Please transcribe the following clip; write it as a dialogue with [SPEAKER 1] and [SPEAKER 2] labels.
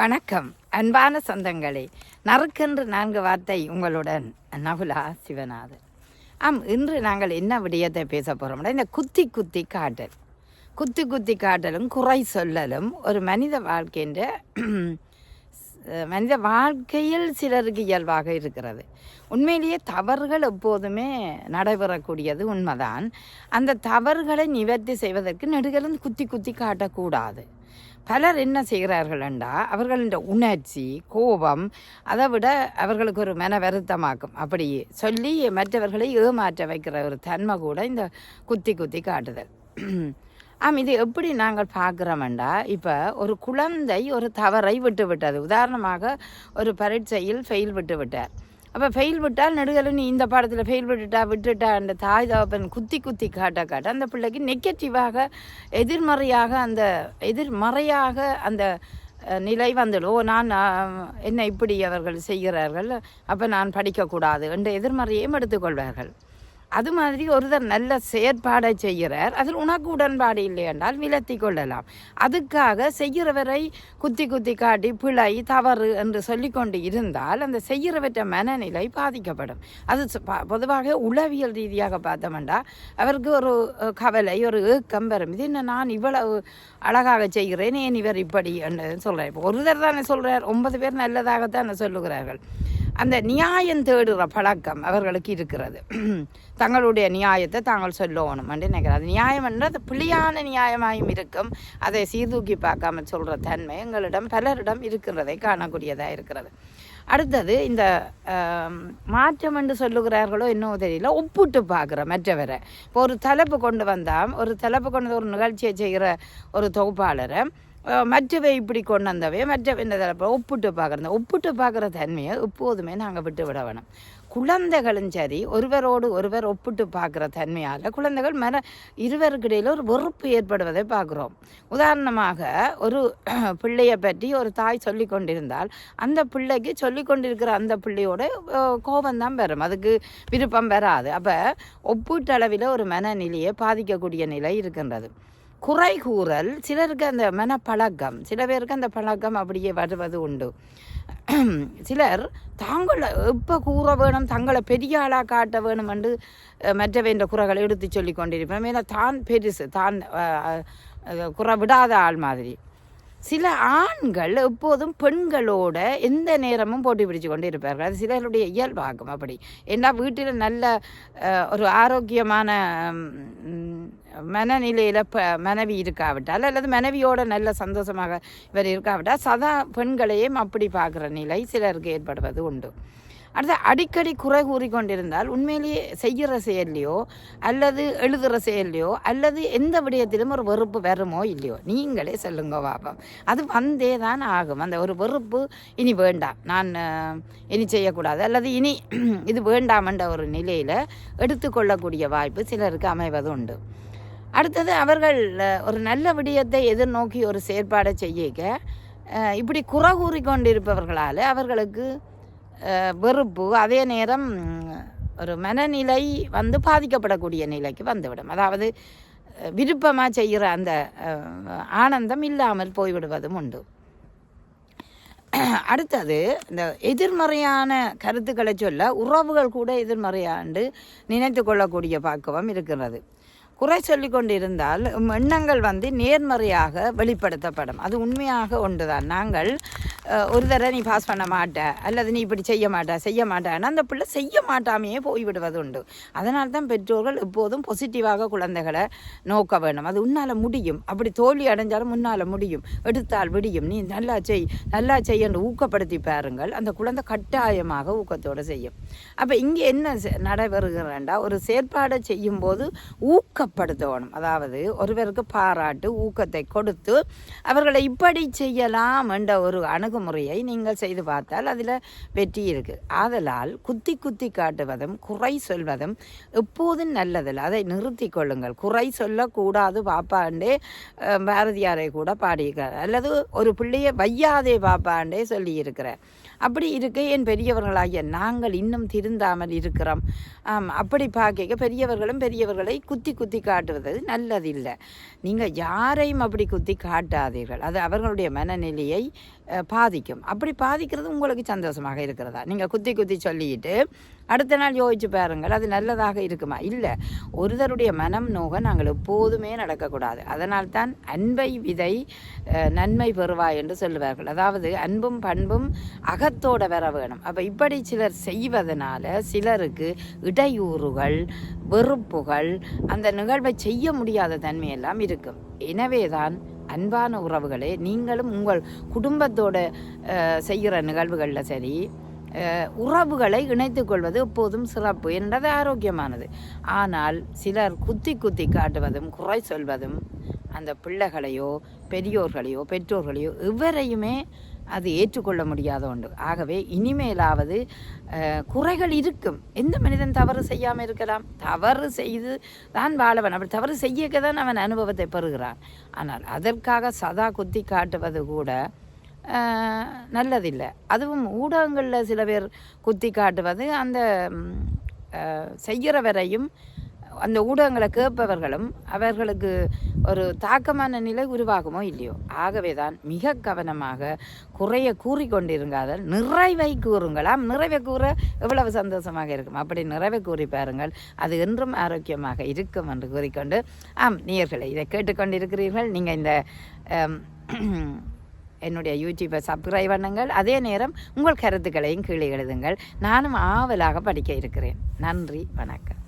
[SPEAKER 1] வணக்கம் அன்பான சொந்தங்களே, நறுக்கென்று 4 வார்த்தை உங்களுடன் நகுலா சிவநாதன். இன்று நாங்கள் என்ன விடயத்தை பேச போகிறோம்னா, இந்த குத்தி குத்தி காட்டல். குத்தி காட்டலும் குறை சொல்லலும் ஒரு மனித வாழ்க்கையில் சிலருக்கு இயல்பாக இருக்கிறது. உண்மையிலேயே தவறுகள் எப்போதுமே நடைபெறக்கூடியது உண்மைதான். அந்த தவறுகளை நிவர்த்தி செய்வதற்கு நெடுகளும் குத்தி காட்டக்கூடாது. பலர் என்ன செய்கிறார்கள் என்றால், அவர்களின் உணர்ச்சி கோபம் அதை விட அவர்களுக்கு ஒரு மன வருத்தமாக்கும். அப்படி சொல்லி மற்றவர்களை ஏமாற்ற வைக்கிற ஒரு தன்மை கூட இந்த குத்தி காட்டுதல். இது எப்படி நாங்கள் பார்க்குறோம்டா, இப்போ ஒரு குழந்தை ஒரு தவறை விட்டது. உதாரணமாக ஒரு பரீட்சையில் ஃபெயில் விட்டார். அப்போ ஃபெயில் விட்டால் நெடுகளும் நீ இந்த பாடத்தில் ஃபெயில் விட்டுட்டா அந்த தாய் தகப்பன் குத்தி காட்ட அந்த பிள்ளைக்கு நெகட்டிவாக எதிர்மறையாக அந்த நிலை வந்துடும். நான் என்ன இப்படி அவர்கள் செய்கிறார்கள், அப்போ நான் படிக்கக்கூடாது என்ற எதிர்மறையையும் எடுத்துக்கொள்வார்கள். அது மாதிரி ஒருத்தர் நல்ல செயற்பாடை செய்கிறார், அதில் உனக்கு உடன்பாடு இல்லை என்றால் விலத்தி கொள்ளலாம். அதுக்காக செய்கிறவரை குத்தி காட்டி பிழை தவறு என்று சொல்லிக்கொண்டு இருந்தால் அந்த செய்கிறவற்ற மனநிலை பாதிக்கப்படும். அது பொதுவாக உளவியல் ரீதியாக பார்த்தோம்னா அவருக்கு ஒரு கவலை, ஒரு ஏக்கம் வரும். இது என்ன, நான் இவ்வளவு அழகாக செய்கிறேன், ஏன் இவர் இப்படி என்று சொல்கிறார். இப்போ ஒருத்தர் தானே சொல்கிறார், 9 பேர் நல்லதாகத்தான் சொல்லுகிறார்கள். அந்த நியாயம் தேடுற பழக்கம் அவர்களுக்கு இருக்கிறது. தங்களுடைய நியாயத்தை தாங்கள் சொல்லணும் என்று நினைக்கிறார். அது நியாயம் என்றால் அது பிழையான நியாயமாயும் இருக்கும். அதை சீர்தூக்கி பார்க்காமல் சொல்கிற தன்மை எங்களிடம் பலரிடம் இருக்கிறதை காணக்கூடியதாக இருக்கிறது. அடுத்தது இந்த மாற்றம் என்று சொல்லுகிறார்களோ என்னவோ தெரியல, ஒப்பிட்டு பார்க்குற மற்றவரை. இப்போ ஒரு தலைப்பு கொண்டு ஒரு நிகழ்ச்சியை செய்கிற ஒரு தொகுப்பாளரை மற்றவை இப்படி கொண்டு வந்தவை மற்றவை இந்த தலைப்பை ஒப்பிட்டு பார்க்குற தன்மையை எப்போதுமே நாங்கள் விட வேணும். குழந்தைகளும் சரி, ஒருவரோடு ஒருவர் ஒப்பிட்டு பார்க்குற தன்மையால் குழந்தைகள் இருவருக்கிடையில் ஒரு வெறுப்பு ஏற்படுவதை பார்க்குறோம். உதாரணமாக ஒரு பிள்ளையை பற்றி ஒரு தாய் சொல்லி கொண்டிருந்தால் அந்த பிள்ளைக்கு சொல்லி கொண்டிருக்கிற அந்த பிள்ளையோட கோபம்தான் வரும், அதுக்கு விருப்பம் வராது. அப்போ ஒப்பீட்டளவில் ஒரு மனநிலையை பாதிக்கக்கூடிய நிலை இருக்கின்றது. குறை கூறல் சிலருக்கு அந்த மனப்பழக்கம், சில பேருக்கு அந்த பழக்கம் அப்படியே வருவது உண்டு. சிலர் தாங்களை எப்போ கூற வேணும், தங்களை பெரிய ஆளாக காட்ட வேணும் என்று மற்றவன்ற குறைகளை எடுத்து சொல்லி கொண்டிருப்பேன். மேலே தான் பெருசு, தான் குறை விடாத ஆள் மாதிரி. சில ஆண்கள் எப்போதும் பெண்களோட எந்த நேரமும் போட்டி பிடிச்சு கொண்டு இருப்பார்கள். அது சிலருடைய இயல்பாகும். அப்படி ஏன்னா வீட்டில் நல்ல ஒரு ஆரோக்கியமான மனநிலையில் மனைவி இருக்காவிட்டால் அல்லது மனைவியோட நல்ல சந்தோஷமாக இவர் இருக்காவிட்டால் சதா பெண்களையும் அப்படி பார்க்குற நிலை சிலருக்கு ஏற்படுவது உண்டு. அடுத்து அடிக்கடி குறை கூறிக்கொண்டிருந்தால் உண்மையிலேயே செய்கிற செயல்லையோ அல்லது எழுதுகிற செயல்லையோ அல்லது எந்த விடயத்திலும் ஒரு வெறுப்பு வருமோ இல்லையோ நீங்களே சொல்லுங்க பாப்போம். அது வந்தே தான் ஆகும். அந்த ஒரு வெறுப்பு இனி வேண்டாம், நான் இனி செய்யக்கூடாது அல்லது இனி இது வேண்டாமன்ற ஒரு நிலையில் எடுத்துக்கொள்ளக்கூடிய வாய்ப்பு சிலருக்கு அமைவது உண்டு. அடுத்தது அவர்கள் ஒரு நல்ல விடயத்தை எதிர்நோக்கி ஒரு செயற்பாடை செய்ய இப்படி குறை கூறிக்கொண்டிருப்பவர்களால் அவர்களுக்கு வெறுப்பு, அதே நேரம் ஒரு மனநிலை பாதிக்கப்படக்கூடிய நிலைக்கு வந்துவிடும். அதாவது விருப்பமாக செய்கிற அந்த ஆனந்தம் இல்லாமல் போய்விடுவதும் உண்டு. அடுத்தது இந்த எதிர்மறையான கருத்துக்களை சொல்ல உறவுகள் கூட எதிர்மறையாண்டு நினைத்து கொள்ளக்கூடிய பக்குவம் இருக்கிறது. குறை சொல்லி கொண்டிருந்தால் எண்ணங்கள் நேர்மறையாக வெளிப்படுத்தப்படும். அது உண்மையாக ஒன்றுதான். நாங்கள் ஒரு தடவை நீ பாஸ் பண்ண மாட்ட அல்லது நீ இப்படி செய்ய மாட்டான்னா அந்த பிள்ளை செய்ய மாட்டாமையே போய்விடுவது உண்டு. அதனால்தான் தான் பெற்றோர்கள் எப்போதும் பாசிட்டிவாக குழந்தைகளை நோக்க வேண்டும். அது உன்னால் முடியும், அப்படி தோல்வி அடைஞ்சாலும் முன்னால் முடியும், எடுத்தால் விடியும், நீ நல்லா செய்ய என்று ஊக்கப்படுத்தி பாருங்கள். அந்த குழந்தை கட்டாயமாக ஊக்கத்தோடு செய்யும். அப்போ இங்கே என்ன நடைபெறுகிறேன்டா, ஒரு செயற்பாடை செய்யும் போது ஊக்கப்படுத்தணும். அதாவது ஒருவருக்கு பாராட்டு ஊக்கத்தை கொடுத்து அவர்களை இப்படி செய்யலாம் என்ற ஒரு அணுகுமுறையை நீங்கள் செய்து பார்த்தால் அதில் வெற்றி இருக்குது. ஆதலால் குத்தி காட்டுவதும் குறை சொல்வதும் எப்போதும் நல்லதில்லை. அதை நிறுத்தி கொள்ளுங்கள். குறை சொல்லக்கூடாது பாப்பாண்டே பாரதியாரை கூட பாடியிருக்கிறார். அல்லது ஒரு பிள்ளையை வையாதே பாப்பாண்டே சொல்லியிருக்கிறார். அப்படி இருக்க என் பெரியவர்களாகிய நாங்கள் இன்னும் திருந்தாமல் இருக்கிறோம். அப்படி பார்க்க பெரியவர்களும் பெரியவர்களை குத்தி காட்டுவது நல்லதில்லை. நீங்கள் யாரையும் அப்படி குத்தி காட்டாதீர்கள். அது அவர்களுடைய மனநிலையை பாதிக்கும். அப்படி பாதிக்கிறது உங்களுக்கு சந்தோஷமாக இருக்கிறதா? நீங்கள் குத்தி குத்தி சொல்லிட்டு அடுத்த நாள் யோசிச்சு பாருங்கள், அது நல்லதாக இருக்குமா? இல்லை. ஒருத்தருடைய மனம் நோக நாங்கள் எப்போதுமே நடக்கக்கூடாது. அதனால்தான் அன்பை விதை நன்மை பெறுவாய் என்று சொல்லுவார்கள். அதாவது அன்பும் பண்பும் அகத்தோட வர வேணும். அப்போ இப்படி சிலர் செய்வதனால சிலருக்கு இடையூறுகள், வெறுப்புகள், அந்த நிகழ்வை செய்ய முடியாத தன்மையெல்லாம் இருக்கும். எனவேதான் அன்பான உறவுகளே, நீங்களும் உங்கள் குடும்பத்தோட செய்கிற நிகழ்வுகளில் சரி, உறவுகளை இணைத்து கொள்வது எப்போதும் சிறப்பு என்றது ஆரோக்கியமானது. ஆனால் சிலர் குத்தி குத்தி காட்டுவதும் குறை சொல்வதும் அந்த பிள்ளைகளையோ பெரியோர்களையோ பெற்றோர்களையோ எவரையுமே அது ஏற்றுக்கொள்ள முடியாத ஒன்று. ஆகவே இனிமேலாவது குறைகள் இருக்கும். எந்த மனிதன் தவறு செய்யாமல் இருக்கலாம்? தவறு செய்து தான் வாழவன். அப்படி தவறு செய்யக்க தான் அவன் அனுபவத்தை பெறுகிறான். ஆனால் அதற்காக சதா குத்தி காட்டுவது கூட நல்லதில்லை. அதுவும் ஊடகங்களில் சில பேர் குத்தி காட்டுவது அந்த செய்கிறவரையும் அந்த ஊடகங்களை கேட்பவர்களும் அவர்களுக்கு ஒரு தாக்கமான நிலை உருவாகுமோ இல்லையோ. ஆகவே தான் மிக கவனமாக குறைய கூறிக்கொண்டிருங்காதல் நிறைவை கூறுங்களாம். நிறைவை கூற எவ்வளவு சந்தோஷமாக இருக்கும். அப்படி நிறைவை கூறி பாருங்கள், அது என்றும் ஆரோக்கியமாக இருக்கும் என்று கூறிக்கொண்டு, நேயர்களே, இதை கேட்டுக்கொண்டிருக்கிறீர்கள். நீங்கள் இந்த என்னுடைய யூடியூப்பை சப்ஸ்கிரைப் பண்ணுங்கள். அதே நேரம் உங்கள் கருத்துக்களையும் கீழே எழுதுங்கள். நானும் ஆவலாக படிக்க இருக்கிறேன். நன்றி, வணக்கம்.